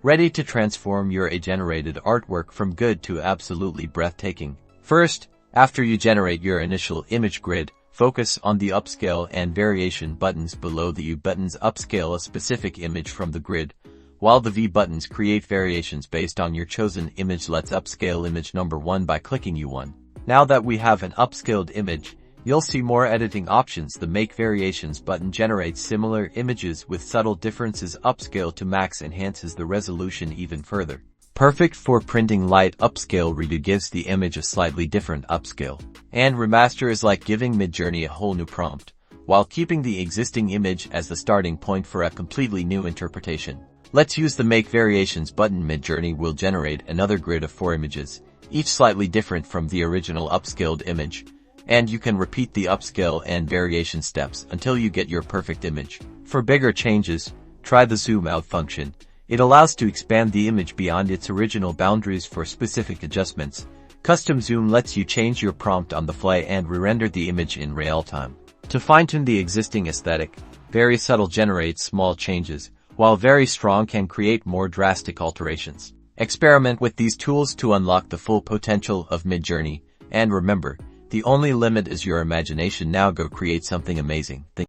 ready to transform your AI-generated artwork from good to absolutely breathtaking. First, after you generate your initial image grid, focus on the Upscale and Variation buttons below. The U buttons upscale a specific image from the grid, while the V buttons create variations based on your chosen image. Let's upscale image number 1 by clicking U1. Now that we have an upscaled image, you'll see more editing options. The Make Variations button generates similar images with subtle differences. Upscale to max enhances the resolution even further. Perfect for printing. Light upscale redo gives the image a slightly different upscale. And remaster is like giving Midjourney a whole new prompt, while keeping the existing image as the starting point for a completely new interpretation. Let's use the Make Variations button. Midjourney will generate another grid of 4 images, each slightly different from the original upscaled image, and you can repeat the upscale and variation steps until you get your perfect image. For bigger changes, try the zoom out function. It allows to expand the image beyond its original boundaries for specific adjustments. Custom zoom lets you change your prompt on the fly and re-render the image in real time. To fine-tune the existing aesthetic, very subtle generates small changes, while very strong can create more drastic alterations. Experiment with these tools to unlock the full potential of Midjourney, and remember, the only limit is your imagination. Now go create something amazing.